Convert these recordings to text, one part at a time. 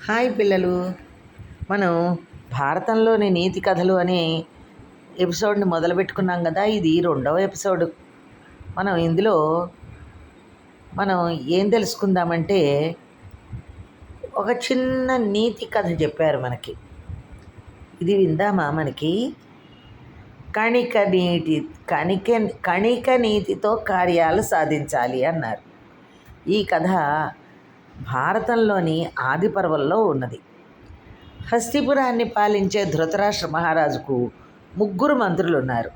Hi పిల్లలు. మనం భారతంలోని నీతి కథలు అనే ఎపిసోడ్ని మొదలుపెట్టుకున్నాం కదా. ఇది రెండవ ఎపిసోడ్. ఇందులో మనం ఏం తెలుసుకుందామంటే ఒక చిన్న నీతి కథ చెప్పారు మనకి. ఇది విందామా? కణిక నీతి కణిక కణిక నీతితో కార్యాలు సాధించాలి అన్నారు. ఈ కథ భారతంలోని ఆది పర్వంలో ఉన్నది. హస్తిపురాన్ని పాలించే ధృతరాష్ట్ర మహారాజుకు 3 మంత్రులు ఉన్నారు.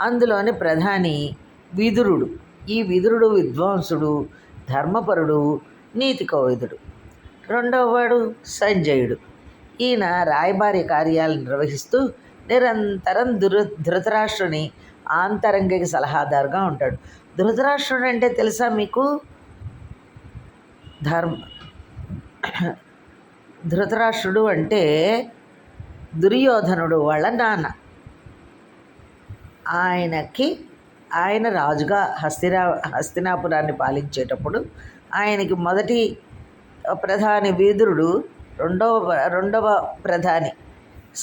అందులోని ప్రధాని విదురుడు. ఈ విదురుడు విద్వాంసుడు, ధర్మపరుడు, నీతి కోవిదుడు. రెండవవాడు సంజయుడు. ఈయన రాయబారి కార్యాలు నిర్వహిస్తూ నిరంతరం ధృతరాష్ట్రుని ఆంతరంగిక సలహాదారుగా ఉంటాడు. ధృతరాష్ట్రుడు అంటే తెలుసా మీకు? ధృతరాష్ట్రుడు అంటే దుర్యోధనుడు వాళ్ళ నాన్న. ఆయన రాజుగా హస్తినాపురాన్ని పాలించేటప్పుడు ఆయనకి మొదటి ప్రధాని విదురుడు, రెండవ ప్రధాని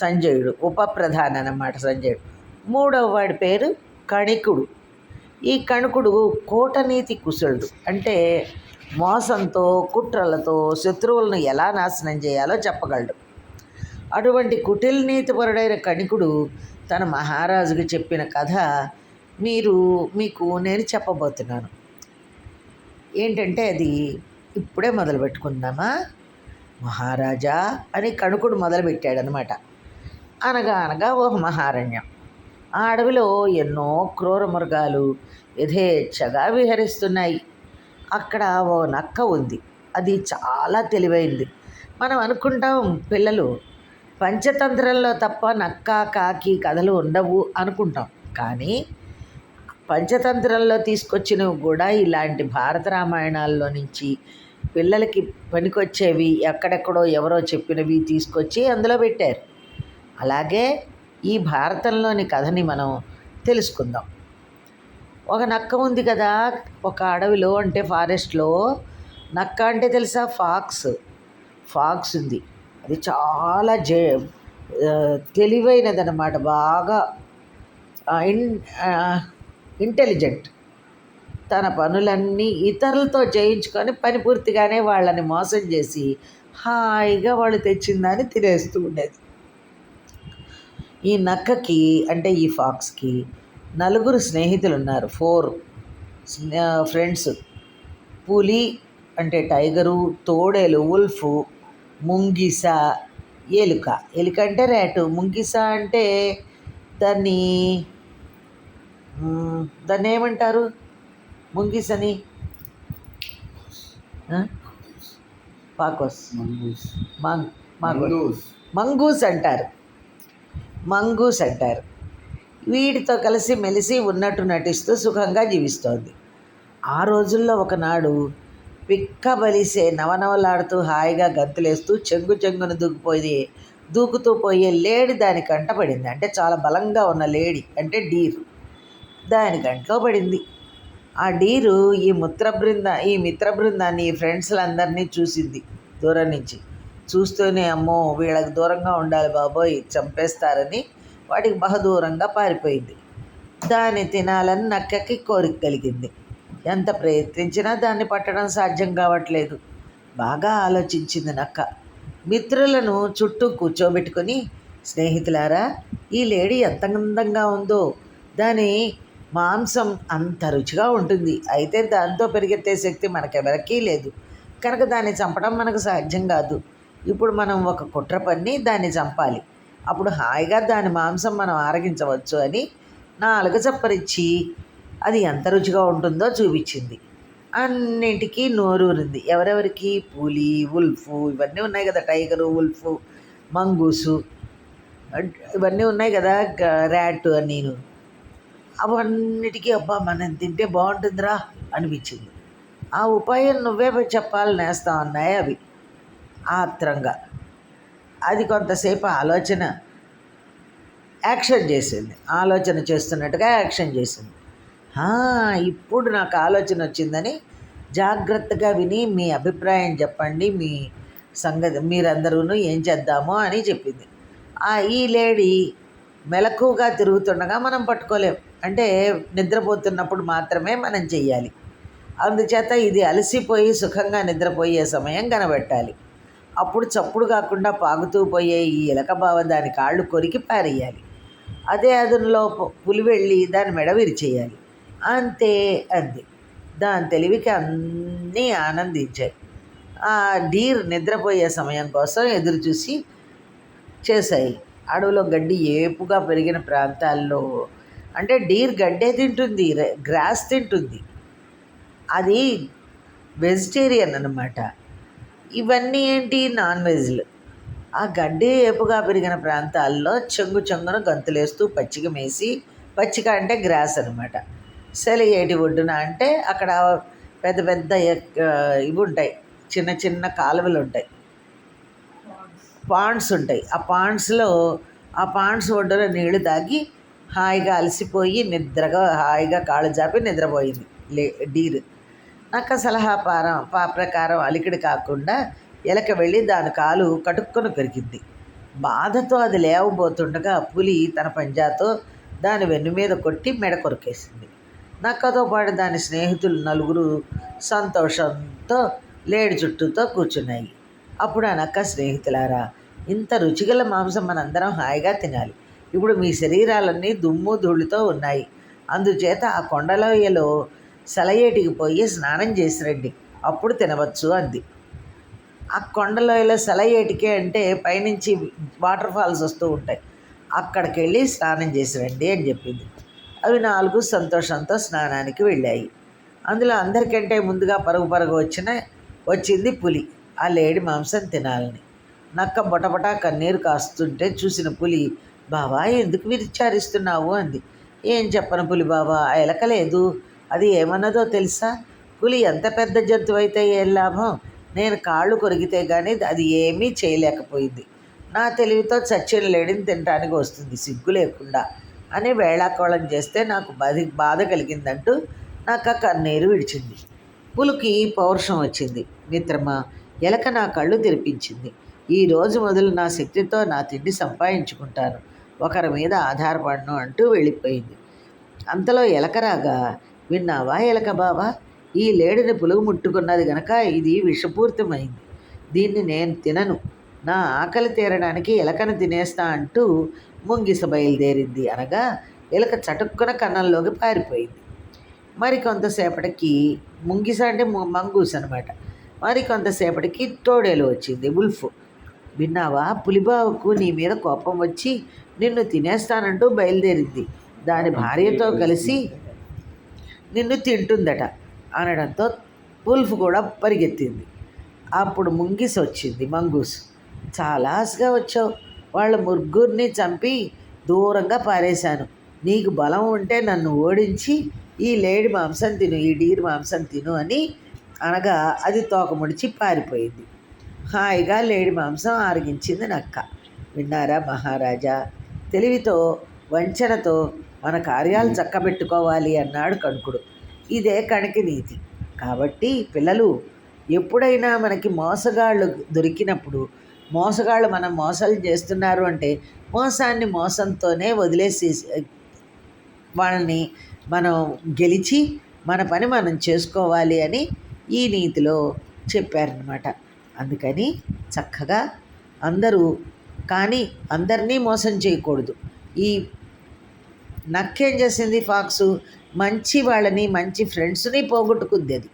సంజయుడు, ఉప ప్రధాని అన్నమాట సంజయుడు. మూడవ వాడి పేరు కణికుడు. ఈ కణికుడు కూటనీతి కుశలుడు. అంటే మోసంతో, కుట్రలతో శత్రువులను ఎలా నాశనం చేయాలో చెప్పగలడు. అటువంటి కుటిల్ నీతిపరుడైన కణికుడు తన మహారాజుకి చెప్పిన కథ మీకు నేను చెప్పబోతున్నాను. ఏంటంటే అది ఇప్పుడే మొదలు పెట్టుకుందామా. మహారాజా అని కణుకుడు మొదలుపెట్టాడనమాట. అనగా ఒక మహారణ్యం. ఆ అడవిలో ఎన్నో క్రూర మృగాలు యథేచ్ఛగా విహరిస్తున్నాయి. అక్కడ ఓ నక్క ఉంది. అది చాలా తెలివైంది. మనం అనుకుంటాం పిల్లలు పంచతంత్రంలో తప్ప నక్క, కాకి కథలు ఉండవు అనుకుంటాం. కానీ పంచతంత్రంలో తీసుకొచ్చినవి కూడా ఇలాంటి భారత రామాయణాల్లో నుంచి పిల్లలకి పనికొచ్చేవి ఎక్కడెక్కడో ఎవరో చెప్పినవి తీసుకొచ్చి అందులో పెట్టారు. అలాగే ఈ భారతంలోని కథని మనం తెలుసుకుందాం. ఒక నక్క ఉంది కదా, ఒక అడవిలో, అంటే ఫారెస్ట్లో. నక్క అంటే తెలుసా? ఫాక్స్ ఉంది. అది చాలా తెలివైనదన్నమాట. బాగా ఇంటెలిజెంట్. తన పనులన్నీ ఇతరులతో చేయించుకొని పని పూర్తిగానే వాళ్ళని మోసం చేసి హాయిగా వాళ్ళు తెచ్చిందని తినేస్తూ ఉండేది. ఈ నక్కకి, అంటే ఈ ఫాక్స్కి 4 స్నేహితులు ఉన్నారు. 4 ఫ్రెండ్స్. పులి అంటే టైగరు, తోడేలు ఉల్ఫ్, ముంగిస, ఎలుక. ఎలుక అంటే ర్యాటు, ముంగిస అంటే దాన్ని ఏమంటారు? ముంగిసని మంగూస్ అంటారు. వీటితో కలిసి మెలిసి ఉన్నట్టు నటిస్తూ సుఖంగా జీవిస్తోంది. ఆ రోజుల్లో ఒకనాడు పిక్కబలిసే నవనవలాడుతూ హాయిగా గంతులేస్తూ చెంగున దూకుతూ పోయే లేడి దాని కంట పడింది. అంటే చాలా బలంగా ఉన్న లేడి, అంటే డీరు దాని కంట్లో పడింది. ఆ డీరు ఈ మిత్ర బృందాన్ని, ఈ ఫ్రెండ్స్లందరినీ చూసింది దూరం నుంచి. చూస్తూనే అమ్మో వీళ్ళకి దూరంగా ఉండాలి బాబోయ్, చంపేస్తారని వాటికి బహదూరంగా పారిపోయింది. దాన్ని తినాలని నక్కకి కోరిక కలిగింది. ఎంత ప్రయత్నించినా దాన్ని పట్టడం సాధ్యం కావట్లేదు. బాగా ఆలోచించింది నక్క. మిత్రులను చుట్టూ కూర్చోబెట్టుకొని, స్నేహితులారా, ఈ లేడీ ఎంత అందంగా ఉందో, దాని మాంసం అంత రుచిగా ఉంటుంది. అయితే దాంతో పెరిగెత్తే శక్తి మనకెవరికీ లేదు కనుక దాన్ని చంపడం మనకు సాధ్యం కాదు. ఇప్పుడు మనం ఒక కుట్ర పన్ని దాన్ని చంపాలి. అప్పుడు హాయిగా దాని మాంసం మనం ఆరగించవచ్చు అని 4 చప్పరిచ్చి అది ఎంత రుచిగా ఉంటుందో చూపించింది. అన్నింటికీ నోరూరింది. ఎవరెవరికి? పులి, ఉల్ఫ్, ఇవన్నీ ఉన్నాయి కదా, టైగరు, ఉల్ఫ్, మంగూసు, ఇవన్నీ ఉన్నాయి కదా, ర్యాట్ అన్నీను. అవన్నిటికీ అబ్బా మనం తింటే బాగుంటుందిరా అనిపించింది. ఆ ఉపాయం నువ్వే చెప్పాలని నేస్తా ఉన్నాయి అవి ఆత్రంగా. అది కొంతసేపు ఆలోచన చేస్తున్నట్టుగా యాక్షన్ చేసింది. ఇప్పుడు నాకు ఆలోచన వచ్చిందని జాగ్రత్తగా విని మీ అభిప్రాయం చెప్పండి, మీ సంగతి మీరందరూను ఏం చేద్దామో అని చెప్పింది. ఈ లేడీ మెలకువగా తిరుగుతుండగా మనం పట్టుకోలేం, అంటే నిద్రపోతున్నప్పుడు మాత్రమే మనం చెయ్యాలి. అందుచేత ఇది అలసిపోయి సుఖంగా నిద్రపోయే సమయం కనబెట్టాలి. అప్పుడు చప్పుడు కాకుండా పాకుతూ పోయే ఈ ఎలక బావ దాని కాళ్ళు కొరికి పారేయాలి. అదే అదునులో పులి వెళ్ళి దాని మెడ విరిచేయాలి. అంతే అంది. దాని తెలివికి అన్నీ ఆనందించాయి. ఆ డీర్ నిద్రపోయే సమయం కోసం ఎదురు చూసి చేశాయి. అడవిలో గడ్డి ఏపుగా పెరిగిన ప్రాంతాల్లో, అంటే డీర్ గడ్డే తింటుంది, గ్రాస్ తింటుంది, అది వెజిటేరియన్ అన్నమాట. ఇవన్నీ ఏంటి, నాన్ వెజ్లు. ఆ గడ్డి ఏపుగా పెరిగిన ప్రాంతాల్లో చెంగున గంతులేస్తూ పచ్చిక మేసి, పచ్చిక అంటే గ్రాస్ అనమాట. సెలయేటి ఒడ్డున అంటే అక్కడ పెద్ద పెద్ద ఇవి ఉంటాయి, చిన్న చిన్న కాలువలు ఉంటాయి, పాండ్స్ ఉంటాయి. ఆ పాండ్స్ ఒడ్డున నీళ్లు తాగి హాయిగా అలసిపోయి నిద్రగా హాయిగా కాళ్ళు జాపి నిద్రపోయింది డీర్. నక్క సలహా ప్రకారం అలికిడి కాకుండా ఎలక వెళ్ళి దాని కాలు కటుక్కున పెరిగింది. బాధతో అది లేవబోతుండగా పులి తన పంజాతో దాని వెన్ను మీద కొట్టి మెడ కొరికేసింది. నక్కతో పాటు దాని స్నేహితులు నలుగురు సంతోషంతో లేడి చుట్టూతో కూర్చున్నాయి. అప్పుడు ఆ నక్క, స్నేహితులారా, ఇంత రుచిగల మాంసం మనందరం హాయిగా తినాలి. ఇప్పుడు మీ శరీరాలన్నీ దుమ్ము ధూళితో ఉన్నాయి. అందుచేత ఆ కొండలోయలో సెలయేటికి పోయి స్నానం చేసి రండి, అప్పుడు తినవచ్చు అంది. ఆ కొండలోయలో సెలయేటికే అంటే పైనుంచి వాటర్ ఫాల్స్ వస్తూ ఉంటాయి, అక్కడికి వెళ్ళి స్నానం చేసి రండి అని చెప్పింది. అవి 4 సంతోషంతో స్నానానికి వెళ్ళాయి. అందులో అందరికంటే ముందుగా పరుగు వచ్చింది పులి, ఆ లేడి మాంసం తినాలని. నక్క బొటబొటా కన్నీరు కాస్తుంటే చూసిన పులి, బావా ఎందుకు విచారిస్తున్నావు అంది. ఏం చెప్పను పులి బావా, ఆ ఎలక లేదు, అది ఏమన్నదో తెలుసా? పులి ఎంత పెద్ద జంతువు అయితే ఏం లాభం, నేను కాళ్ళు కొరిగితే కానీ అది ఏమీ చేయలేకపోయింది. నా తెలివితో చచ్చిన లేడిని తినడానికి వస్తుంది సిగ్గు లేకుండా అని వేళాకోళం చేస్తే నాకు బాధ కలిగిందంటూ నక్క కన్నీరు విడిచింది. పులికి పౌరుషం వచ్చింది. మిత్రమా, ఎలక నా కళ్ళు తెరిపించింది. ఈ రోజు మొదలు నా శక్తితో నా తిండి సంపాదించుకుంటాను, ఒకరి మీద ఆధారపడను అంటూ వెళ్ళిపోయింది. అంతలో ఎలక రాగా, విన్నావా ఎలక బావా, ఈ లేడిని పులుగు ముట్టుకున్నది గనక ఇది విషపూరితమైంది, దీన్ని నేను తినను, నా ఆకలి తీరడానికి ఎలకను తినేస్తా అంటూ ముంగిస బయలుదేరింది అనగా ఎలక చటుక్కున కన్నంలోకి పారిపోయింది. మరి కొంతసేపటికి, ముంగిస అంటే మంగూస్ అనమాట, మరి కొంతసేపటికి తోడేలు వచ్చింది, ఉల్ఫ్. విన్నావా, పులిబావుకు నీ మీద కోపం వచ్చి నిన్ను తినేస్తానంటూ బయలుదేరింది, దాని భార్యతో కలిసి నిన్ను తింటుందట అనడంతో ఉల్ఫ్ కూడా పరిగెత్తింది. అప్పుడు ముంగిస వచ్చింది, మంగూస్. చాలా ఆశగా వచ్చావు, వాళ్ళ ముగ్గురిని చంపి దూరంగా పారేశాను, నీకు బలం ఉంటే నన్ను ఓడించి ఈ లేడి మాంసం తిను, ఈ డీర్ మాంసం తిను అని అనగా అది తోక ముడిచి పారిపోయింది. హాయిగా లేడి మాంసం ఆరగించింది నక్క. విన్నారా మహారాజా, తెలివితో వంచనతో మన కార్యాలు చక్కబెట్టుకోవాలి అన్నాడు కణుకుడు. ఇదే కణికి నీతి. కాబట్టి పిల్లలు, ఎప్పుడైనా మనకి మోసగాళ్ళు దొరికినప్పుడు, మోసగాళ్ళు మనం మోసాలు చేస్తున్నారు అంటే మోసాన్ని మోసంతోనే వదిలేసి వాళ్ళని మనం గెలిచి మన పని మనం చేసుకోవాలి అని ఈ నీతిలో చెప్పారనమాట. అందుకని చక్కగా అందరూ, కానీ అందరినీ మోసం చేయకూడదు. ఈ నక్కేం చేసింది, ఫాక్సు మంచి వాళ్ళని, మంచి ఫ్రెండ్స్ని పోగొట్టుకుంది అది.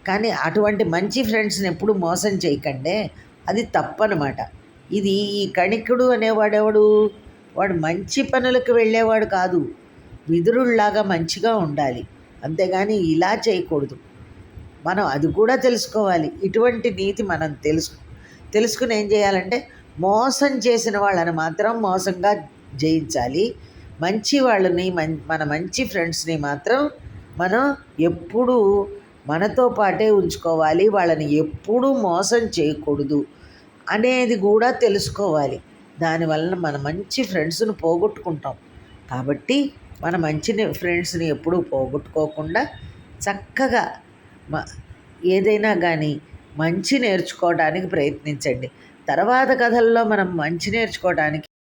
కానీ అటువంటి మంచి ఫ్రెండ్స్ని ఎప్పుడు మోసం చేయకండే, అది తప్పనమాట. ఇది ఈ కణికుడు అనేవాడెవడు, వాడు మంచి పనులకు వెళ్ళేవాడు కాదు, విదురుల్లాగా మంచిగా ఉండాలి, అంతేగాని ఇలా చేయకూడదు. మనం అది కూడా తెలుసుకోవాలి. ఇటువంటి నీతి మనం తెలుసుకుని ఏం చేయాలంటే, మోసం చేసిన వాళ్ళని మాత్రం మోసంగా జయించాలి, మంచి వాళ్ళని, మన మంచి ఫ్రెండ్స్ని మాత్రం మనం ఎప్పుడూ మనతో పాటే ఉంచుకోవాలి, వాళ్ళని ఎప్పుడూ మోసం చేయకూడదు అనేది కూడా తెలుసుకోవాలి. దానివలన మన మంచి ఫ్రెండ్స్ని పోగొట్టుకుంటాం. కాబట్టి మన మంచి ఫ్రెండ్స్ని ఎప్పుడూ పోగొట్టుకోకుండా చక్కగా ఏదైనా కానీ మంచి నేర్చుకోవడానికి ప్రయత్నించండి. తర్వాత కథల్లో మనం మంచి నేర్చుకోవడానికి